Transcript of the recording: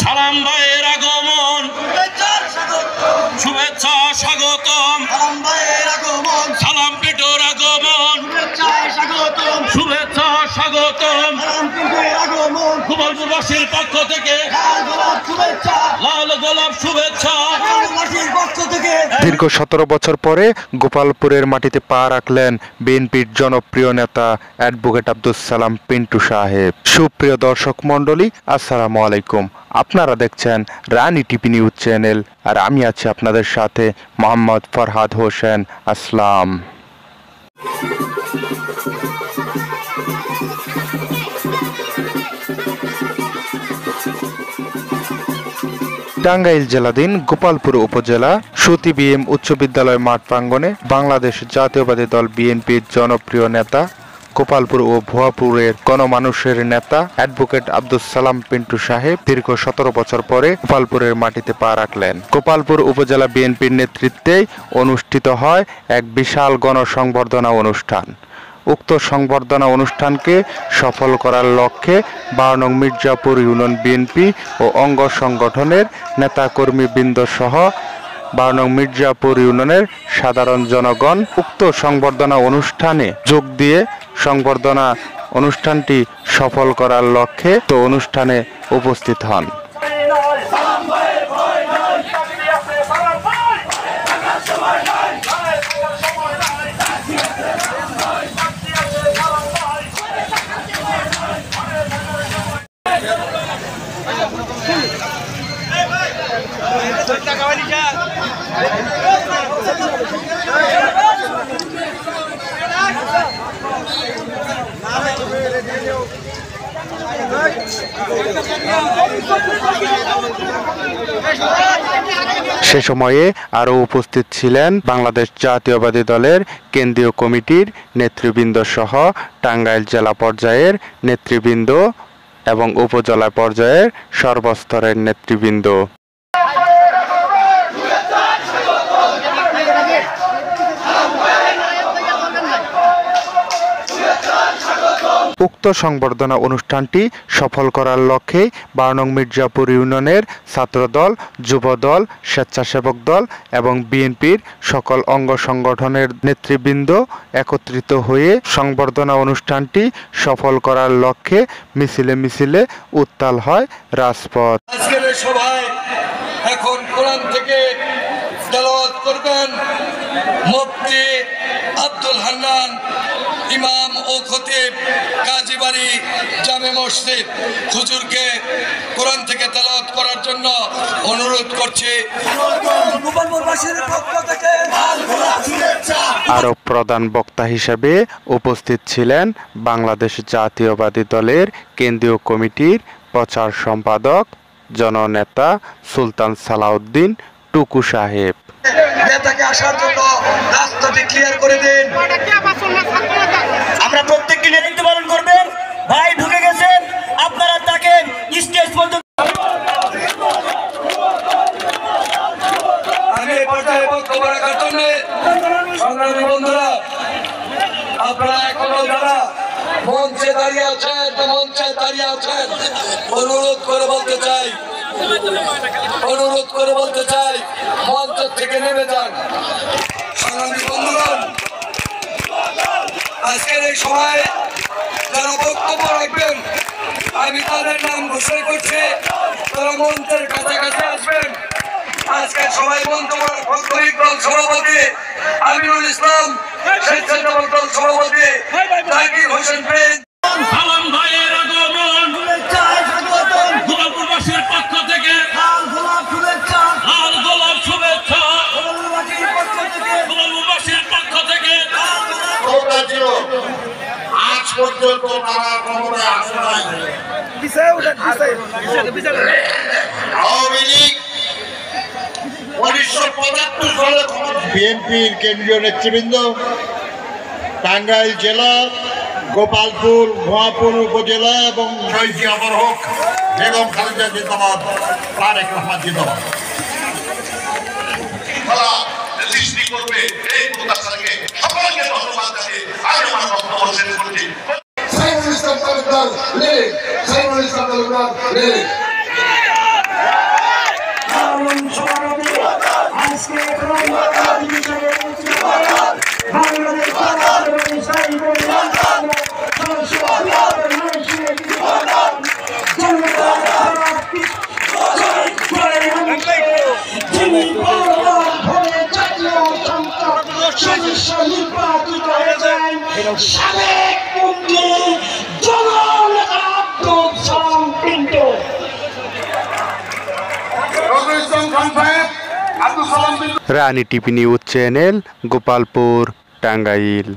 সালাম ভাইয়ের আগমন, শুভেচ্ছা স্বাগতম। সালাম ভাইয়ের আগমন, সালাম পিটোর আগমন, শুভেচ্ছা স্বাগতম। সালাম পিটোর আগমন, গোপালপুরবাসীর পক্ষ থেকে লাল গোলাপ শুভেচ্ছা, লাল গোলাপ শুভেচ্ছা। গোপালপুরবাসীর পক্ষ থেকে। দীর্ঘ 17 বছর পরে গোপালপুরের মাটিতে পা রাখলেন বিএনপির জনপ্রিয় নেতা অ্যাডভোকেট আব্দুস সালাম পিন্টু সাহেব। সুপ্রিয় দর্শক মণ্ডলী, আসসালামু আলাইকুম। আপনারা দেখছেন রানী টিভি নিউজ চ্যানেল, আর আমি আছি আপনাদের সাথে মোহাম্মদ ফরহাদ হোসেন আসলাম। টাঙ্গাইল জেলাধীন গোপালপুর উপজেলা সুতি বিএম উচ্চ বিদ্যালয় মাঠ প্রাঙ্গণে বাংলাদেশ জাতীয়বাদী দল বিএনপির জনপ্রিয় নেতা, গোপালপুর ও ভুয়াপুরের গণমানুষের নেতা অ্যাডভোকেট আব্দুস সালাম পিন্টু সাহেব দীর্ঘ 17 বছর পরে গোপালপুরের মাটিতে পা রাখলেন। গোপালপুর উপজেলা বিএনপির নেতৃত্বে অনুষ্ঠিত হয় এক বিশাল গণসংবর্ধনা অনুষ্ঠান। উক্ত সংবর্ধনা অনুষ্ঠানকে সফল করার লক্ষ্যে 12 নং মির্জাপুর ইউনিয়ন বিএনপি ও অঙ্গ সংগঠনের নেতাকর্মীবৃন্দ সহ 12 নং মির্জাপুর ইউনিয়নের সাধারণ জনগণ উক্ত সংবর্ধনা অনুষ্ঠানে যোগ দিয়ে সংবর্ধনা অনুষ্ঠানটি সফল করার লক্ষ্যে তো অনুষ্ঠানে উপস্থিত হন। সে সময়ে আরও উপস্থিত ছিলেন বাংলাদেশ জাতীয়বাদী দলের কেন্দ্রীয় কমিটির নেতৃবৃন্দ সহ টাঙ্গাইল জেলা পর্যায়ের নেতৃবৃন্দ এবং উপজেলা পর্যায়ের সর্বস্তরের নেতৃবৃন্দ। উক্ত সংবর্ধনা অনুষ্ঠানটি সফল করার লক্ষ্যে 12 নং মির্জাপুর ইউনিয়নের ছাত্রদল, যুবদল, স্বেচ্ছাসেবক দল এবং বিএনপির সকল অঙ্গ সংগঠনের নেতৃবৃন্দ একত্রিত হয়ে সংবর্ধনা অনুষ্ঠানটি সফল করার লক্ষ্যে মিছিলে মিছিলে উত্তাল হয় রাজপথ। আজকের এই সভায় এখন কোরআন থেকে তেলাওয়াত করবেন মুফতি আব্দুল হান্নান, ইমাম ও খতিব কাজীবাড়ি জামে মসজিদ। হুজুরকে কোরআন থেকে তেলাওয়াত করার জন্য অনুরোধ করছি। আরও প্রধান বক্তা হিসেবে উপস্থিত ছিলেন বাংলাদেশ জাতীয়বাদী দলের কেন্দ্রীয় কমিটির প্রচার সম্পাদক জননেতা সুলতান সালাউদ্দিন টুকু সাহেব। নেতাকে আসার জন্য রাস্তাটি ক্লিয়ার করে দিন। আমরা প্রত্যেককে নেতৃত্ব পালন করবেন। ভাই ঢুকে গেছেন, আপনারা তাকে স্টেজ পর্যন্ত। আমি এই পর্যায়ে বক্তব্য রাখার জন্য সংগ্রামী বন্ধুরা, আপনারা এখনো যারা মঞ্চে দাঁড়িয়ে আছেন অনুরোধ করে বলতে চাই মঞ্চ থেকে নেমে যান। সংগ্রামী বন্ধুগণ, আজকের এই সময় যারা বক্তব্য রাখবেন আমি তাদের নাম ঘোষণা করছি, তারা মঞ্চের কাছাকাছি আসবেন। আজকের সবাই মন্ত্রী দল সভাপতি আমিনুল ইসলাম, স্বেচ্ছাসেবক দল সভাপতি জাকির হোসেন প্রিন্স। সালাম ভাইয়ের আগমন, গোপালপুরবাসীর পক্ষ থেকে লাল গোলাপ শুভেচ্ছা, গোপালপুরবাসীর পক্ষ থেকে। আজ পর্যন্ত তারা ক্ষমতায় আসে নাই। আওয়ামী লীগ 1975 সালে বিএনপির কেন্দ্রীয় নেতৃবৃন্দ টাঙ্গাইল জেলা, গোপালপুর, ভুয়াপুর উপজেলা এবং শহীদ জিয়া হক, বেগম খালেদা জিন্দাবাদ, তারেক রহমান জিন্দাবাদ সৃষ্টি করবে এই প্রত্যাশাকে সকলকে ধন্যবাদ জানিয়ে আজ আমার বক্তব্য শেষ করছি। সাইফুল ইসলাম তালুকদার, সাইফুল ইসলাম তালুকদার সদস্য নির্বাচিত হয়েছেন সাবেক মন্ত্রী জননেতা Abdul Salam Pintu. Rani TV news channel, Gopalpur, Tangail.